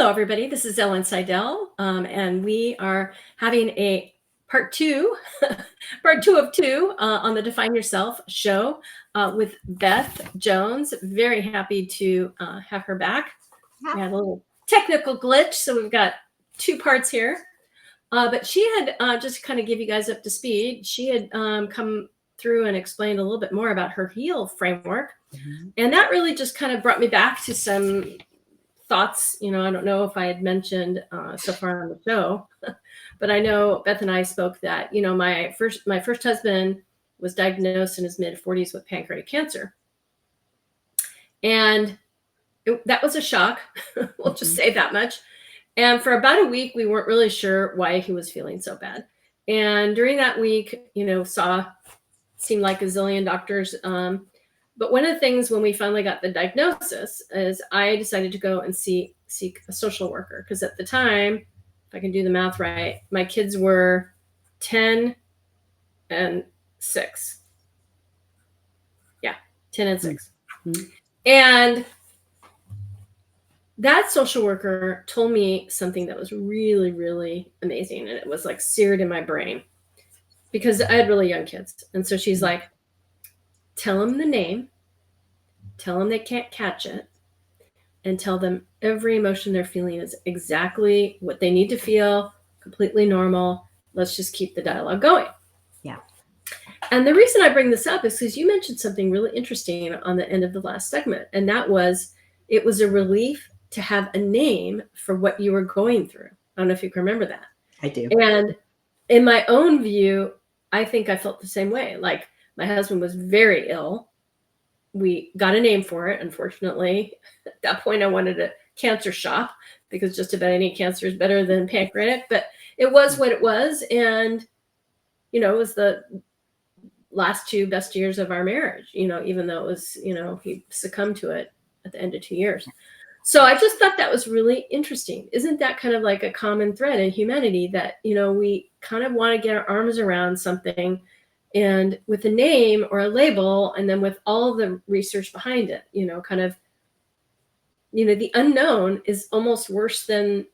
Hello, everybody. This is Ellin Sidell, and we are having a part two, part two of two on the Define Yourself show with Beth Jones. Very happy to have her back. We had a little technical glitch, so we've got two parts here. But she had, just kind of give you guys up to speed, she had come through and explained a little bit more about her HEAL framework. Mm-hmm. And that really just kind of brought me back to some thoughts. I don't know if I had mentioned so far on the show, but I know Beth and I spoke that, my first husband was diagnosed in his mid-40s with pancreatic cancer. And that was a shock. We'll just say that much. And for about a week, we weren't really sure why he was feeling so bad. And during that week, seemed like a zillion doctors. But one of the things when we finally got the diagnosis is I decided to go and seek a social worker. Because at the time, if I can do the math right, my kids were 10 and 6. Yeah, 10 and 6. Mm-hmm. And that social worker told me something that was really, really amazing. And it was like seared in my brain because I had really young kids. And so she's like, tell them the name, tell them they can't catch it, and tell them every emotion they're feeling is exactly what they need to feel, completely normal. Let's just keep the dialogue going. Yeah. And the reason I bring this up is because you mentioned something really interesting on the end of the last segment. And that was, it was a relief to have a name for what you were going through. I don't know if you can remember that. I do. And in my own view, I think I felt the same way. Like my husband was very ill. We got a name for it. Unfortunately, at that point, I wanted a cancer shop because just about any cancer is better than pancreatic, but it was what it was. And, it was the last 2 best years of our marriage, even though it was, he succumbed to it at the end of 2 years. So I just thought that was really interesting. Isn't that kind of like a common thread in humanity that, we kind of want to get our arms around something and with a name or a label, and then with all the research behind it, kind of, the unknown is almost worse than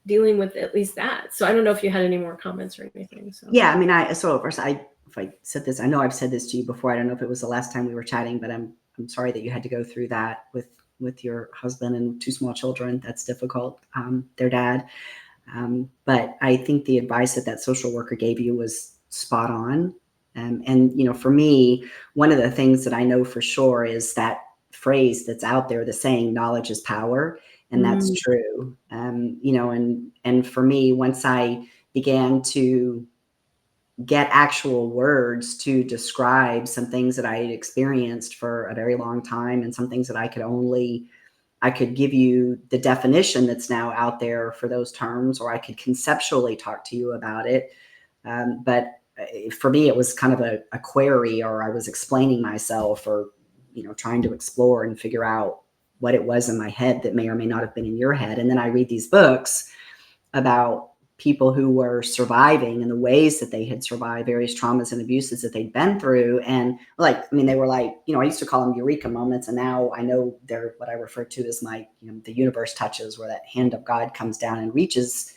dealing with at least that. So I don't know if you had any more comments or anything. So. Yeah, I mean, if I said this, I know I've said this to you before. I don't know if it was the last time we were chatting, but I'm sorry that you had to go through that with your husband and 2 small children. That's difficult. Their dad. But I think the advice that social worker gave you was spot on. And for me, one of the things that I know for sure is that phrase that's out there, the saying, knowledge is power. And that's true. And for me, once I began to get actual words to describe some things that I had experienced for a very long time, and some things that I could give you the definition that's now out there for those terms, or I could conceptually talk to you about it. But for me, it was kind of a query, or I was explaining myself, or, trying to explore and figure out what it was in my head that may or may not have been in your head. And then I read these books about people who were surviving and the ways that they had survived various traumas and abuses that they'd been through. And they were like, I used to call them eureka moments. And now I know they're what I refer to as my, the universe touches, where that hand of God comes down and reaches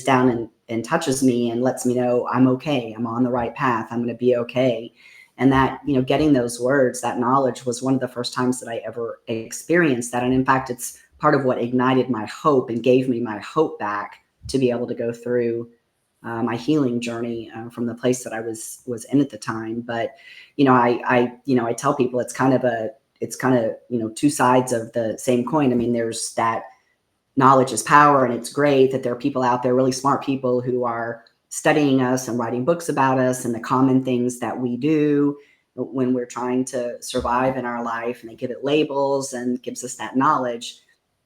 down and touches me and lets me know I'm okay. I'm on the right path. I'm going to be okay. And that, getting those words, that knowledge, was one of the first times that I ever experienced that. And in fact, it's part of what ignited my hope and gave me my hope back to be able to go through my healing journey from the place that I was in at the time. But, I tell people it's kind of 2 sides of the same coin. I mean, there's that knowledge is power, and it's great that there are people out there, really smart people, who are studying us and writing books about us and the common things that we do when we're trying to survive in our life, and they give it labels and gives us that knowledge.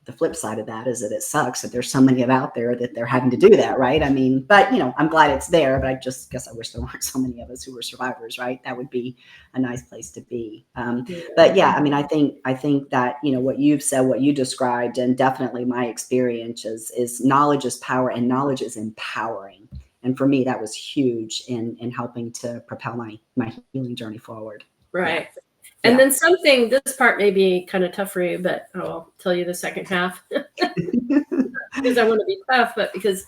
The flip side of that is that it sucks that there's so many out there that they're having to do that, right? I mean, but I'm glad it's there, but I just guess I wish there weren't so many of us who were survivors, right? That would be a nice place to be. But yeah, I mean, I think that, what you've said, what you described, and definitely my experience is knowledge is power, and knowledge is empowering. And for me, that was huge in helping to propel my healing journey forward. Right. Yeah. And then this part may be kind of tough for you, but I'll tell you the second half. because I want to be tough, but because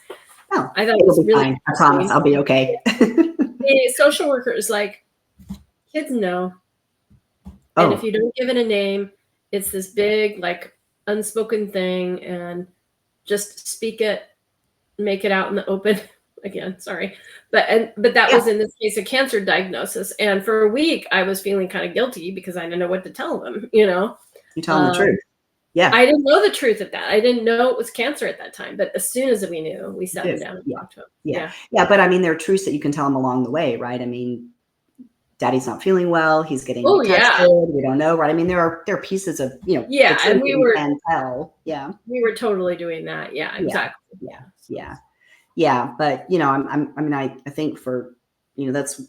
No, I thought it it'll was be really fine. I promise I'll be okay. a social worker is like, kids know. And if Oh, you don't give it a name, it's this big, like, unspoken thing, and just speak it, make it out in the open. Again, sorry. But that yeah. was in this case a cancer diagnosis. And for a week I was feeling kind of guilty because I didn't know what to tell them, you know. You tell them the Um, truth. Yeah. I didn't know the truth of that. I didn't know it was cancer at that time. But as soon as we knew, we You sat them do. down and Yeah. talked to them. Yeah. Yeah. Yeah. But I mean, there are truths that you can tell them along the way, right? I mean, daddy's not feeling well. He's getting Oh tested. yeah. We don't know, right? I mean, there are pieces of, the Yeah. truth And that you can tell. Yeah. we were totally doing that. Yeah, Yeah. exactly. Yeah. Yeah. So, Yeah. Yeah. But, I mean, I think for, that's,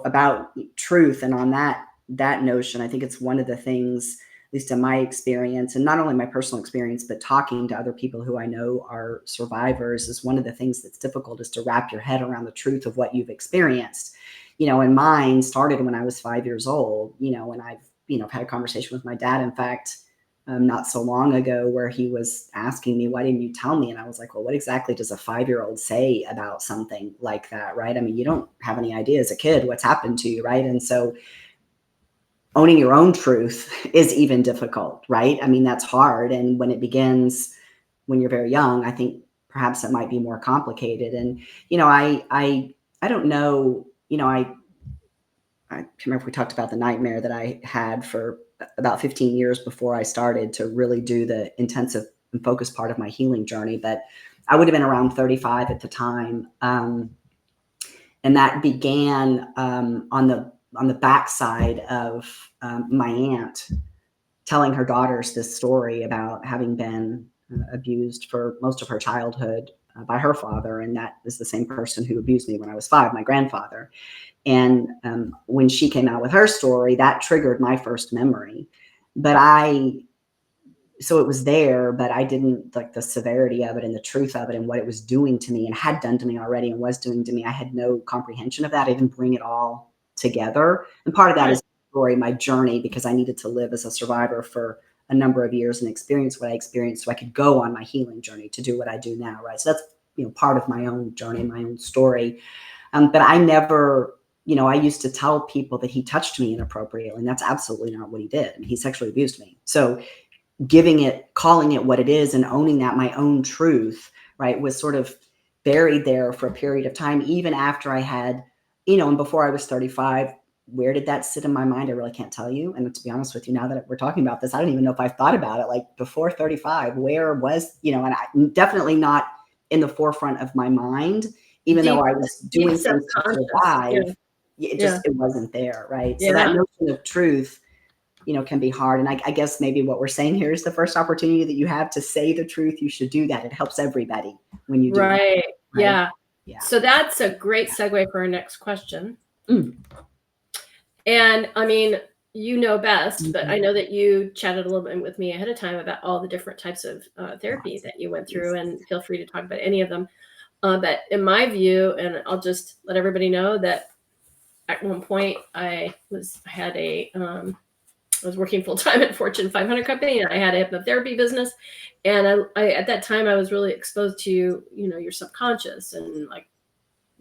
about truth. And on that notion, I think it's one of the things, at least in my experience, and not only my personal experience, but talking to other people who I know are survivors, is one of the things that's difficult, is to wrap your head around the truth of what you've experienced. And mine started when I was 5 years old, and I've had a conversation with my dad, in fact, not so long ago, where he was asking me, why didn't you tell me? And I was like, well, what exactly does a 5-year-old say about something like that? Right. I mean, you don't have any idea as a kid what's happened to you. Right. And so owning your own truth is even difficult. Right. I mean, that's hard. And when it begins when you're very young, I think perhaps it might be more complicated. And, I don't know, I can't remember if we talked about the nightmare that I had for about 15 years before I started to really do the intensive and focused part of my healing journey. But I would have been around 35 at the time. And that began on the backside of my aunt telling her daughters this story about having been abused for most of her childhood by her father. And that is the same person who abused me when I was 5, my grandfather. And when she came out with her story, that triggered my first memory. But so it was there, but I didn't like the severity of it and the truth of it and what it was doing to me and had done to me already and was doing to me. I had no comprehension of that. I didn't bring it all together. And part of that is the story, my journey, because I needed to live as a survivor for a number of years and experience what I experienced so I could go on my healing journey to do what I do now. Right. So that's, part of my own journey, my own story. But I never, I used to tell people that he touched me inappropriately, and that's absolutely not what he did. I mean, he sexually abused me. So calling it what it is and owning that, my own truth, right, was sort of buried there for a period of time, even after I had, and before I was 35. Where did that sit in my mind? I really can't tell you. And to be honest with you, now that we're talking about this, I don't even know if I've thought about it. Like before 35, where was, and I definitely not in the forefront of my mind, even though I was deep doing things to subconscious. survive. It wasn't there. Right. So that Yeah. notion of truth, can be hard. And I guess maybe what we're saying here is the first opportunity that you have to say the truth, you should do that. It helps everybody when you do that. Right. Right. Yeah. Yeah. So that's a great segue for our next question. Mm. And I mean, you know best, but Mhm. I know that you chatted a little bit with me ahead of time about all the different types of therapy that you went through, and feel free to talk about any of them. But in my view, and I'll just let everybody know that at one point I was working full time at Fortune 500 company, and I had a hypnotherapy business. And I at that time I was really exposed to your subconscious, and like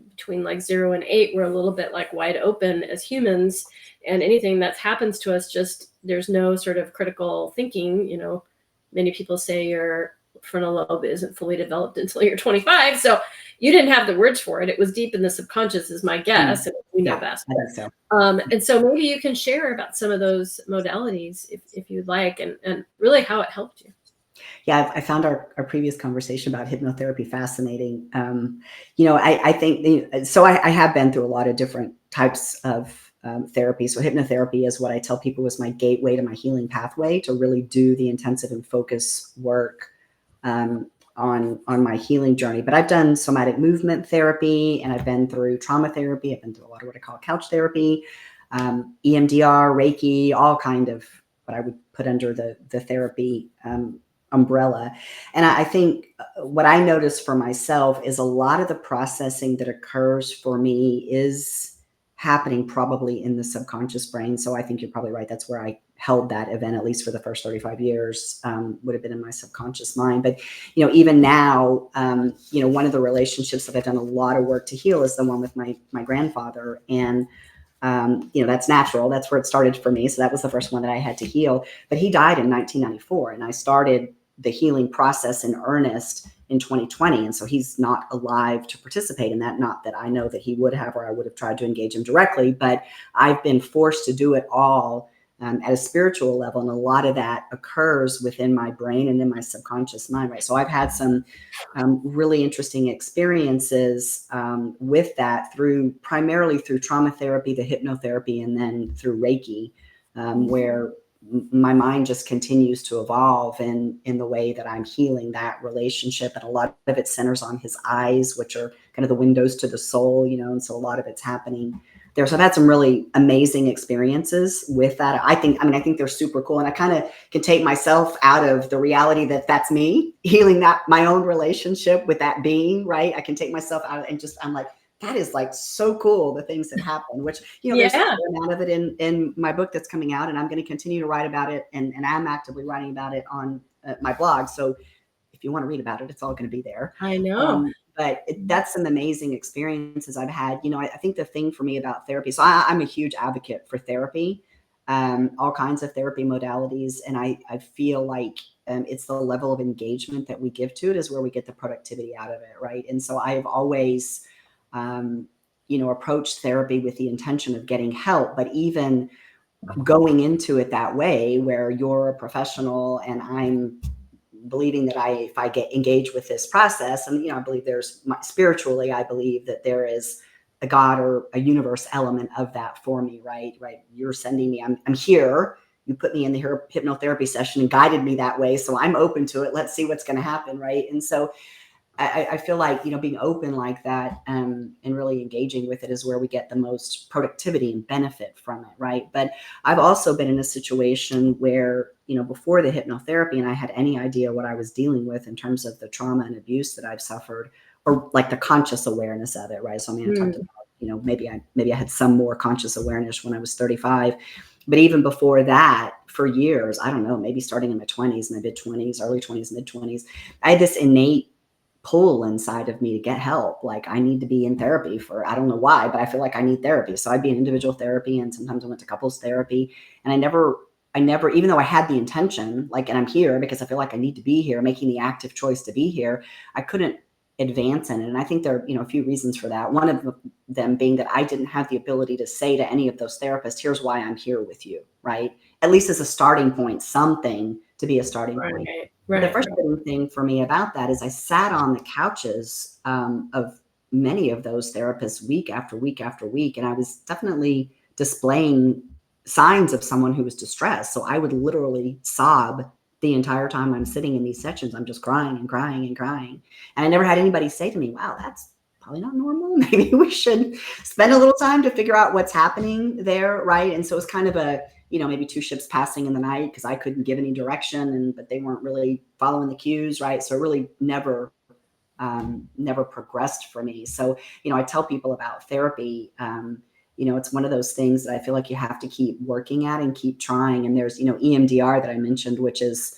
between like 0 and 8, we're a little bit like wide open as humans, and anything that happens to us, just there's no sort of critical thinking. Many people say your frontal lobe isn't fully developed until you're 25, so you didn't have the words for it. It was deep in the subconscious, is my guess, and you know best. I think so. And so maybe you can share about some of those modalities if you'd like, and really how it helped you. Yeah, I found our previous conversation about hypnotherapy fascinating. I think so. I have been through a lot of different types of therapy. So hypnotherapy is what I tell people was my gateway to my healing pathway, to really do the intensive and focus work on my healing journey. But I've done somatic movement therapy, and I've been through trauma therapy. I've been through a lot of what I call couch therapy, EMDR, Reiki, all kind of what I would put under the therapy umbrella. And I think what I noticed for myself is a lot of the processing that occurs for me is happening probably in the subconscious brain. So I think you're probably right. That's where I held that event, at least for the first 35 years, would have been in my subconscious mind. But, even now, one of the relationships that I've done a lot of work to heal is the one with my grandfather. And, that's natural. That's where it started for me. So that was the first one that I had to heal. But he died in 1994, and I started the healing process in earnest in 2020. And so he's not alive to participate in that. Not that I know that he would have, or I would have tried to engage him directly, but I've been forced to do it all at a spiritual level. And a lot of that occurs within my brain and in my subconscious mind, right? So I've had some really interesting experiences with that primarily through trauma therapy, the hypnotherapy, and then through Reiki, where my mind just continues to evolve in the way that I'm healing that relationship. And a lot of it centers on his eyes, which are kind of the windows to the soul, and so a lot of it's happening there. So I've had some really amazing experiences with that. I think they're super cool. And I kind of can take myself out of the reality that that's me healing my own relationship with that being, right? I can take myself out and I'm like, that is like so cool, the things that happen, which, there's a fair amount of it in my book that's coming out, and I'm going to continue to write about it. And I'm actively writing about it on my blog. So if you want to read about it, it's all going to be there. I know. But that's some amazing experiences I've had. I think the thing for me about therapy, so I'm a huge advocate for therapy, all kinds of therapy modalities. And I feel like it's the level of engagement that we give to it is where we get the productivity out of it, right? And so I have always approached therapy with the intention of getting help, but even going into it that way, where you're a professional and I'm believing that if I get engaged with this process, and I believe spiritually, I believe that there is a God or a universe element of that for me, right? You're sending me, I'm here. You put me in the hypnotherapy session and guided me that way, so I'm open to it. Let's see what's going to happen, right? And so I feel like, being open like that and really engaging with it is where we get the most productivity and benefit from it, right? But I've also been in a situation where, before the hypnotherapy, and I had any idea what I was dealing with in terms of the trauma and abuse that I've suffered, or like the conscious awareness of it, right? So I talked about, maybe I had some more conscious awareness when I was 35. But even before that, for years, I don't know, maybe starting in my 20s, my mid-20s, early 20s, mid-20s, I had this innate pull inside of me to get help. Like, I need to be in therapy I don't know why, but I feel like I need therapy. So I'd be in individual therapy, and sometimes I went to couples therapy. And I never, even though I had the intention, and I'm here because I feel like I need to be here, making the active choice to be here, I couldn't advance in it. And I think there are, a few reasons for that. One of them being that I didn't have the ability to say to any of those therapists, here's why I'm here with you, right? At least as a starting point, something to be a starting point. Right. The frustrating thing for me about that is I sat on the couches of many of those therapists week after week after week, and I was definitely displaying signs of someone who was distressed. So I would literally sob the entire time I'm sitting in these sessions. I'm just crying and crying and crying. And I never had anybody say to me, wow, that's probably not normal. Maybe we should spend a little time to figure out what's happening there, right? And so it's kind of a, maybe two ships passing in the night, because I couldn't give any direction, but they weren't really following the cues, right? So it really never progressed for me. So, I tell people about therapy. It's one of those things that I feel like you have to keep working at and keep trying. And there's, EMDR that I mentioned, which is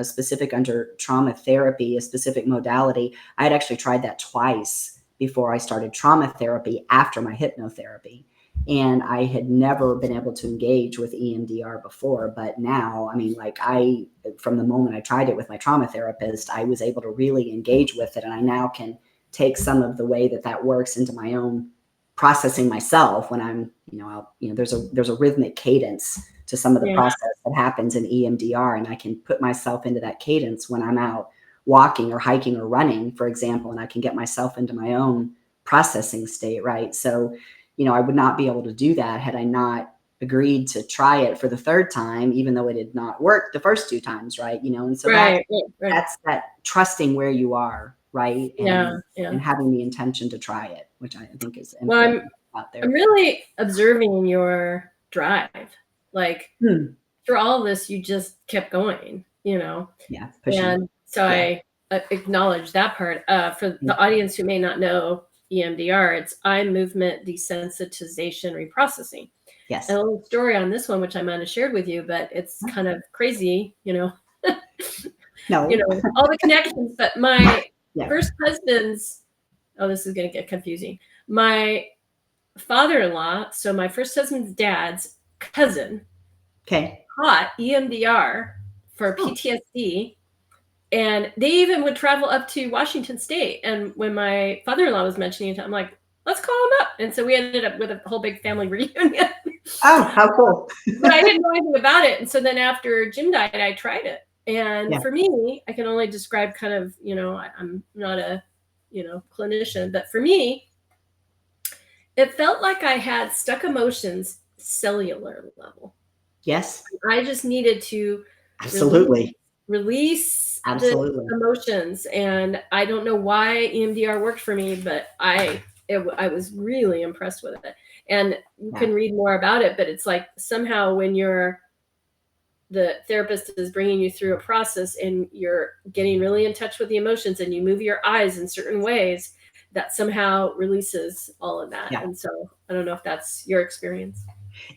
specific under trauma therapy, a specific modality. I had actually tried that twice before I started trauma therapy after my hypnotherapy. And I had never been able to engage with EMDR before, but now, from the moment I tried it with my trauma therapist, I was able to really engage with it. And I now can take some of the way that works into my own processing myself when I'm, there's a rhythmic cadence to some of the process that happens in EMDR. And I can put myself into that cadence when I'm out walking or hiking or running, for example, and I can get myself into my own processing state, right? So, I would not be able to do that had I not agreed to try it for the third time, even though it had not worked the first two times, right? And so that's that trusting where you are, right? And having the intention to try it, which I think is important out there. I'm really observing your drive. Like, through all of this, you just kept going, Yeah. Pushing. And so I acknowledge that part. For the audience who may not know EMDR, it's eye movement desensitization reprocessing. Yes. And a little story on this one, which I might have shared with you, but it's kind of crazy, No. all the connections. But my Yeah. first husband's, oh, this is going to get confusing. My father-in-law, so my first husband's dad's cousin, Okay. caught EMDR for Oh, PTSD. And they even would travel up to Washington State. And when my father-in-law was mentioning it, I'm like, let's call him up. And so we ended up with a whole big family reunion. oh, how cool. But I didn't know anything about it. And so then after Jim died, I tried it. And Yeah. for me, I can only describe kind of, I'm not a, clinician, but for me, it felt like I had stuck emotions cellular level. Yes. I just needed to Absolutely. release the Absolutely. emotions. And I don't know why EMDR worked for me, but I was really impressed with it. And you can read more about it, but it's like somehow when the therapist is bringing you through a process and you're getting really in touch with the emotions and you move your eyes in certain ways, that somehow releases all of that. Yeah. And so I don't know if that's your experience.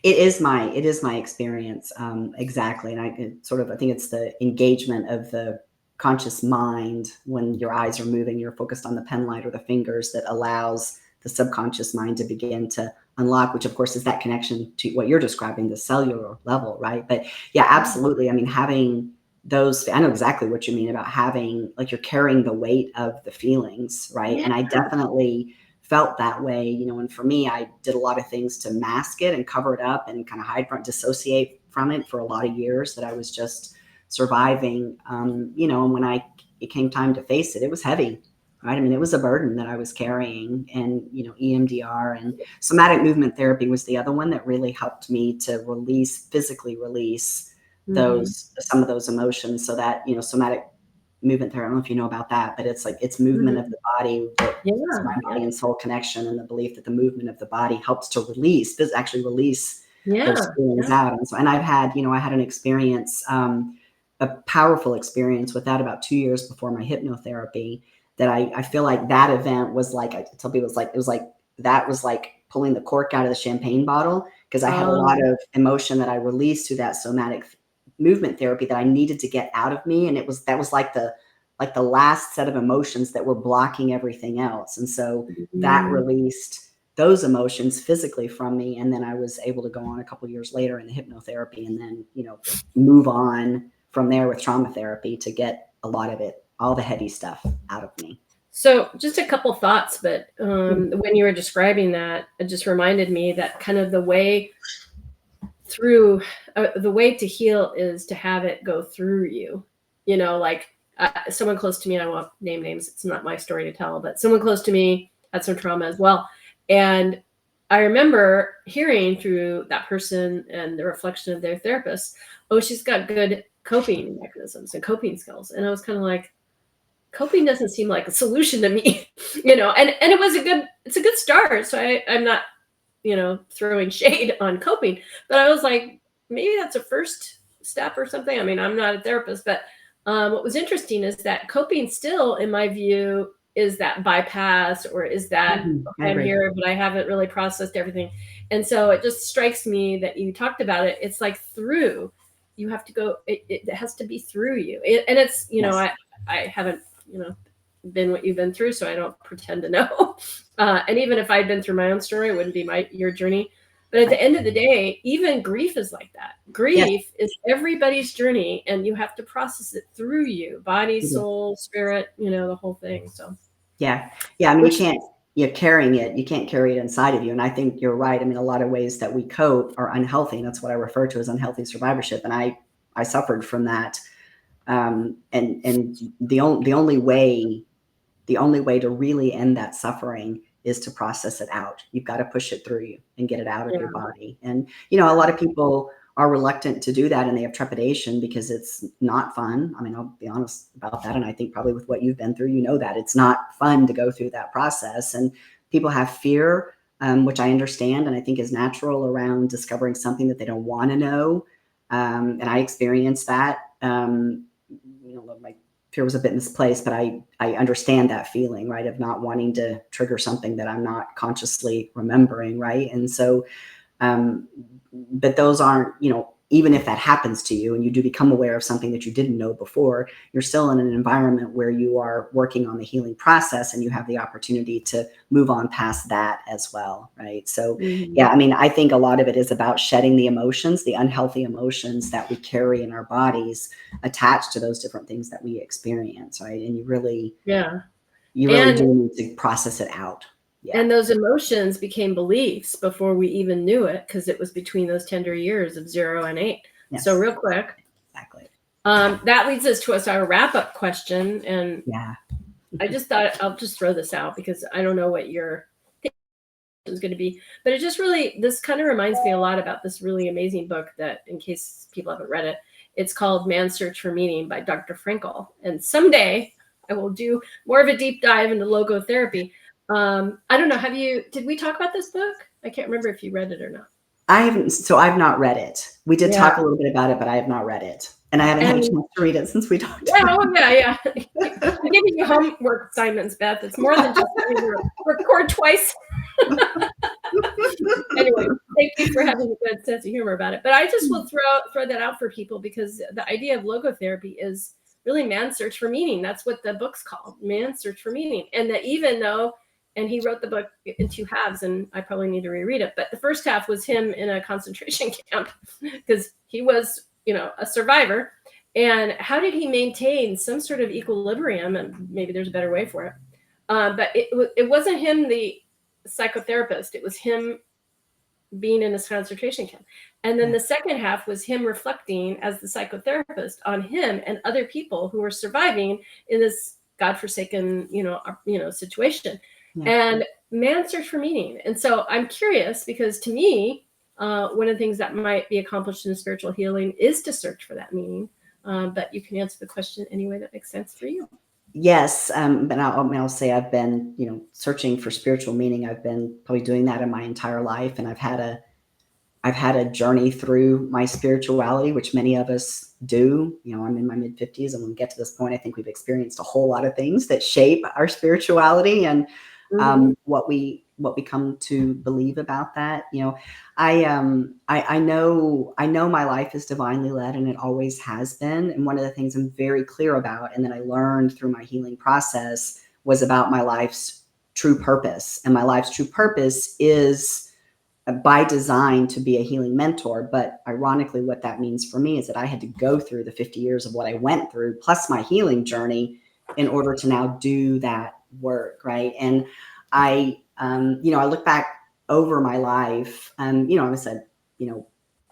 It is my experience. Exactly. And I think it's the engagement of the conscious mind when your eyes are moving, you're focused on the pen light or the fingers, that allows the subconscious mind to begin to unlock, which of course is that connection to what you're describing, the cellular level, right? But yeah, absolutely. I mean, having those, I know exactly what you mean about having, like, you're carrying the weight of the feelings, right? Yeah. And I definitely felt that way, and for me, I did a lot of things to mask it and cover it up and kind of dissociate from it for a lot of years, that I was just surviving, and when it came time to face it, it was heavy, right? I mean, it was a burden that I was carrying, and, EMDR and somatic movement therapy was the other one that really helped me to physically release some of those emotions, so that, somatic movement therapy, I don't know if you know about that, but it's like, it's movement of the body, it's mind, body, and soul connection, and the belief that the movement of the body helps to release those feelings out. And so, and I had an experience, a powerful experience with that about 2 years before my hypnotherapy, that I feel like that event was like, I tell people, that was like pulling the cork out of the champagne bottle, because I had a lot of emotion that I released through that somatic movement therapy that I needed to get out of me. And that was like the last set of emotions that were blocking everything else. And so that released those emotions physically from me. And then I was able to go on a couple of years later in the hypnotherapy, and then, move on from there with trauma therapy to get a lot of it, all the heavy stuff, out of me. So just a couple thoughts, but when you were describing that, it just reminded me that kind of the way to heal is to have it go through you. Like someone close to me, I won't name names, it's not my story to tell, but someone close to me had some trauma as well. And I remember hearing through that person and the reflection of their therapist, oh, she's got good coping mechanisms and coping skills. And I was kind of like, coping doesn't seem like a solution to me, and it's a good start. So I'm not, throwing shade on coping, but I was like, maybe that's a first step or something. I mean, I'm not a therapist, but what was interesting is that coping still, in my view, is that bypass, or is that, okay, I'm here, but I haven't really processed everything. And so it just strikes me that you talked about it. It's like through, you have to go, it has to be through you. And it's, I haven't, been what you've been through, so I don't pretend to know. And even if I'd been through my own story, it wouldn't be your journey. But at the end of the day, even grief is like that. Grief is everybody's journey, and you have to process it through you, body, soul, spirit, the whole thing. So yeah. I mean, you're carrying it. You can't carry it inside of you. And I think you're right. I mean, a lot of ways that we cope are unhealthy. And that's what I refer to as unhealthy survivorship. And I suffered from that. And the only way to really end that suffering is to process it out. You've got to push it through you and get it out of your body. And, a lot of people are reluctant to do that, and they have trepidation because it's not fun. I mean, I'll be honest about that. And I think probably with what you've been through, that it's not fun to go through that process. And people have fear, which I understand and I think is natural, around discovering something that they don't want to know. And I experienced that. My fear was a bit misplaced, but I understand that feeling, right, of not wanting to trigger something that I'm not consciously remembering, right? And so But those aren't, even if that happens to you and you do become aware of something that you didn't know before, you're still in an environment where you are working on the healing process and you have the opportunity to move on past that as well, right? So, yeah, I mean, I think a lot of it is about shedding the emotions, the unhealthy emotions that we carry in our bodies attached to those different things that we experience, right? And you really And do need to process it out. Yeah. And those emotions became beliefs before we even knew it, because it was between those tender years of 0 and 8. Yes. So real quick, Exactly. That leads us to our wrap-up question. And yeah, I just thought I'll just throw this out because I don't know what your is going to be, but it just really, this kind of reminds me a lot about this really amazing book that, in case people haven't read it, it's called Man's Search for Meaning by Dr. Frankl. And someday I will do more of a deep dive into logotherapy. I don't know. Did we talk about this book? I can't remember if you read it or not. I haven't. So I've not read it. We did talk a little bit about it, but I have not read it. And I haven't had a chance to read it since we talked. Yeah. I'm giving you homework assignments, Beth. It's more than just record twice. Anyway, thank you for having a good sense of humor about it. But I just will throw that out for people, because the idea of logotherapy is really man's search for meaning. That's what the book's called, Man's Search for Meaning. And that even though, and he wrote the book in 2 halves, and I probably need to reread it, but the first half was him in a concentration camp because he was, a survivor. And how did he maintain some sort of equilibrium? And maybe there's a better way for it. But it wasn't him, the psychotherapist. It was him being in this concentration camp. And then the second half was him reflecting as the psychotherapist on him and other people who were surviving in this godforsaken, situation. And man's search for meaning. And so I'm curious, because to me, one of the things that might be accomplished in spiritual healing is to search for that meaning. But you can answer the question any way that makes sense for you. Yes. But I'll say I've been, searching for spiritual meaning. I've been probably doing that in my entire life. And I've had a journey through my spirituality, which many of us do. I'm in my mid 50s. And when we get to this point, I think we've experienced a whole lot of things that shape our spirituality and what we come to believe about that. I know my life is divinely led, and it always has been. And one of the things I'm very clear about, and that I learned through my healing process, was about my life's true purpose. And my life's true purpose is by design to be a healing mentor. But ironically, what that means for me is that I had to go through the 50 years of what I went through, plus my healing journey, in order to now do that work. Right. And I look back over my life, and, I said,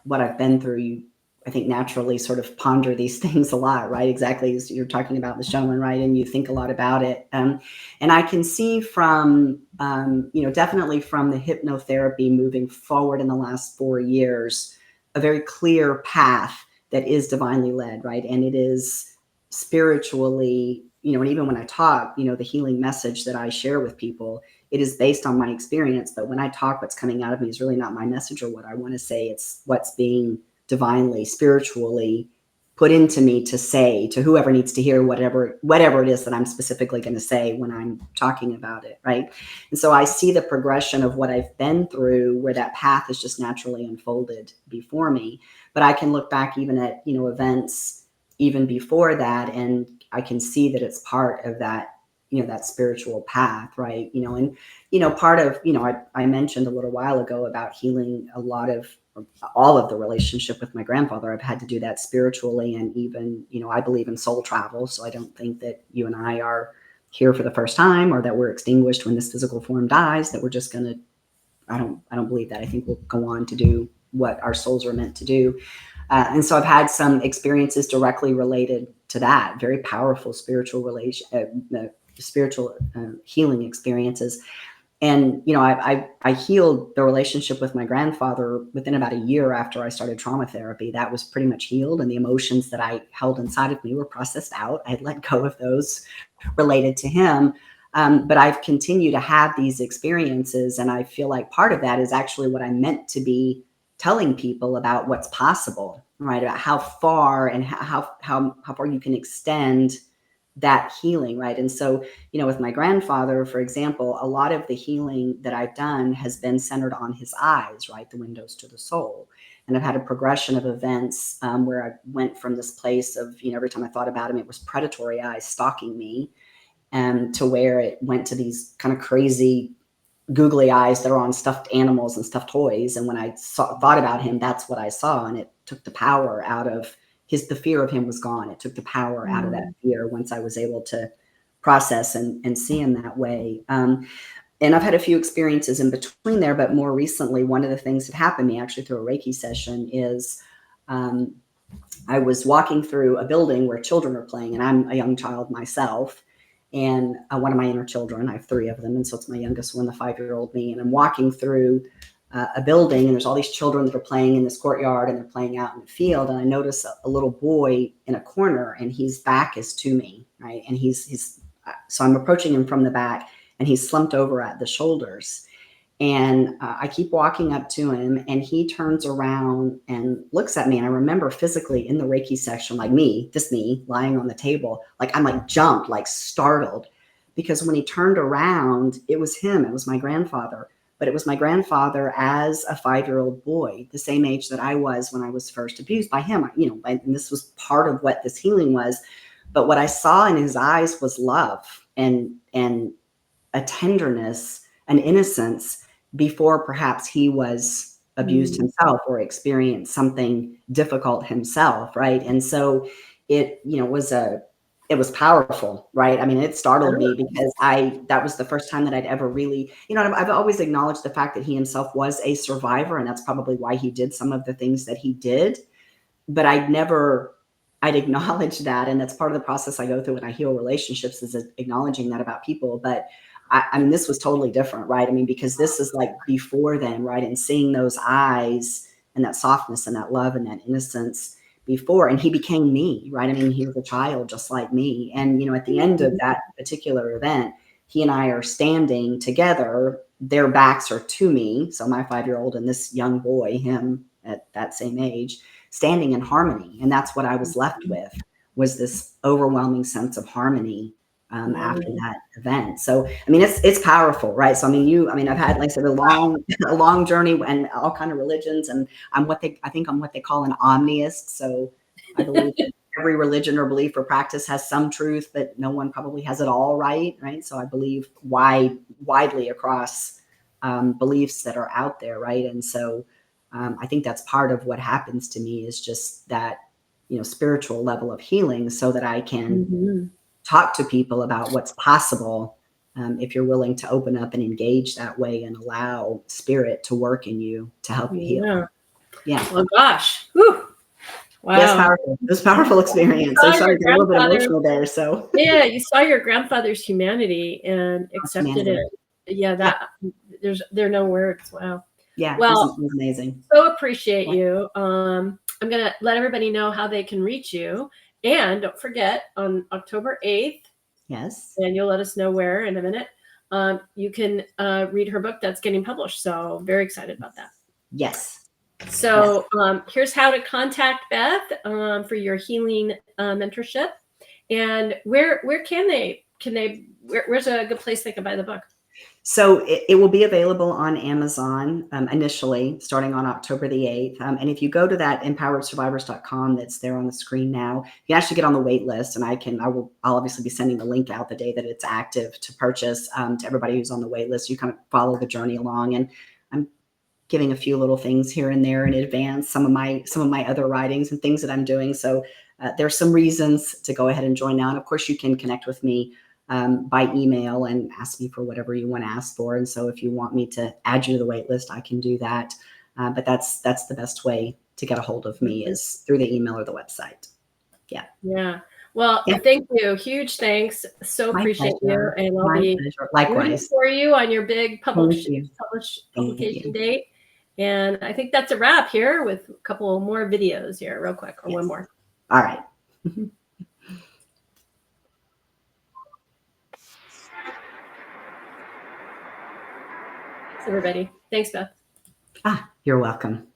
what I've been through, I think naturally sort of ponder these things a lot, right? Exactly as you're talking about the showman, right? And you think a lot about it. And I can see from, definitely from the hypnotherapy moving forward in the last 4 years, a very clear path that is divinely led, right? And it is spiritually, and even when I talk, the healing message that I share with people, it is based on my experience. But when I talk, what's coming out of me is really not my message or what I want to say. It's what's being divinely, spiritually put into me to say to whoever needs to hear whatever it is that I'm specifically going to say when I'm talking about it, right? And so I see the progression of what I've been through, where that path is just naturally unfolded before me. But I can look back even at, events even before that, and I can see that it's part of that, that spiritual path, right? And, part of, I mentioned a little while ago about healing all of the relationship with my grandfather. I've had to do that spiritually. And even, I believe in soul travel. So I don't think that you and I are here for the first time, or that we're extinguished when this physical form dies, that we're just going to, I don't believe that. I think we'll go on to do what our souls are meant to do. And so I've had some experiences directly related to that, very powerful spiritual healing experiences. And, I healed the relationship with my grandfather within about a year after I started trauma therapy. That was pretty much healed. And the emotions that I held inside of me were processed out. I had let go of those related to him. But I've continued to have these experiences. And I feel like part of that is actually what I'm meant to be telling people about what's possible, right? About how far and how far you can extend that healing, right? And so, with my grandfather, for example, a lot of the healing that I've done has been centered on his eyes, right? The windows to the soul. And I've had a progression of events where I went from this place of, every time I thought about him, it was predatory eyes stalking me, and to where it went to these kind of crazy googly eyes that are on stuffed animals and stuffed toys. And when I thought about him, that's what I saw. And it took the power out of the fear of him was gone. It took the power out of that fear once I was able to process and see him that way. And I've had a few experiences in between there, but more recently, one of the things that happened to me actually through a Reiki session is I was walking through a building where children are playing, and I'm a young child myself. And one of my inner children, I have 3 of them. And so it's my youngest one, the 5-year-old me. And I'm walking through a building, and there's all these children that are playing in this courtyard, and they're playing out in the field. And I notice a little boy in a corner, and his back is to me, right? And so I'm approaching him from the back, and he's slumped over at the shoulders. And I keep walking up to him, and he turns around and looks at me. And I remember physically in the Reiki section, like me lying on the table, like I'm like jumped, like startled, because when he turned around, it was him. It was my grandfather, but it was my grandfather as a 5-year-old boy, the same age that I was when I was first abused by him. And this was part of what this healing was. But what I saw in his eyes was love and a tenderness, an innocence, before perhaps he was abused himself or experienced something difficult himself, right? And so it was powerful, right? I mean, it startled me because that was the first time that I'd ever really, I've always acknowledged the fact that he himself was a survivor, and that's probably why he did some of the things that he did. But I'd acknowledge that, and that's part of the process I go through when I heal relationships, is acknowledging that about people. But I mean, this was totally different, right? I mean, because this is like before then, right? And seeing those eyes and that softness and that love and that innocence before, and he became me, right? I mean, he was a child just like me. And, at the end of that particular event, he and I are standing together, their backs are to me. So my 5-year-old and this young boy, him at that same age, standing in harmony. And that's what I was left with, was this overwhelming sense of harmony after that event. So, I mean, it's powerful, right? So, I mean, I've had, like I said, a long journey and all kind of religions, and I'm what they call an omniist. So I believe that every religion or belief or practice has some truth, but no one probably has it all right? So I believe widely across beliefs that are out there, right? And so I think that's part of what happens to me, is just that, spiritual level of healing, so that I can talk to people about what's possible if you're willing to open up and engage that way and allow spirit to work in you to help you heal. Yeah. Well, gosh. Whew. Wow. Yes, powerful. It was a powerful experience. I'm sorry, I got a little bit emotional there. So yeah, you saw your grandfather's humanity and accepted it. Yeah, there are no words. Wow. Yeah, well, it was amazing. So appreciate you. I'm gonna let everybody know how they can reach you. And don't forget, on October 8th, yes, and you'll let us know where in a minute, you can read her book that's getting published. So very excited about that. Yes. So here's how to contact Beth for your healing mentorship. And where where's a good place they can buy the book? So it will be available on Amazon initially, starting on October the 8th. And if you go to that empoweredsurvivors.com that's there on the screen now, you actually get on the wait list, and I'll obviously be sending the link out the day that it's active to purchase to everybody who's on the wait list. You kind of follow the journey along, and I'm giving a few little things here and there in advance, some of my other writings and things that I'm doing. So there's some reasons to go ahead and join now. And of course, you can connect with me by email and ask me for whatever you want to ask for. And so if you want me to add you to the wait list, I can do that. But that's the best way to get a hold of me, is through the email or the website. Yeah. Yeah. Well, thank you. Huge thanks. So appreciate you. And I'll be rooting for you on your big publication date. And I think that's a wrap here, with a couple more videos here real quick, or one more. All right. Thanks, everybody. Thanks, Beth. You're welcome.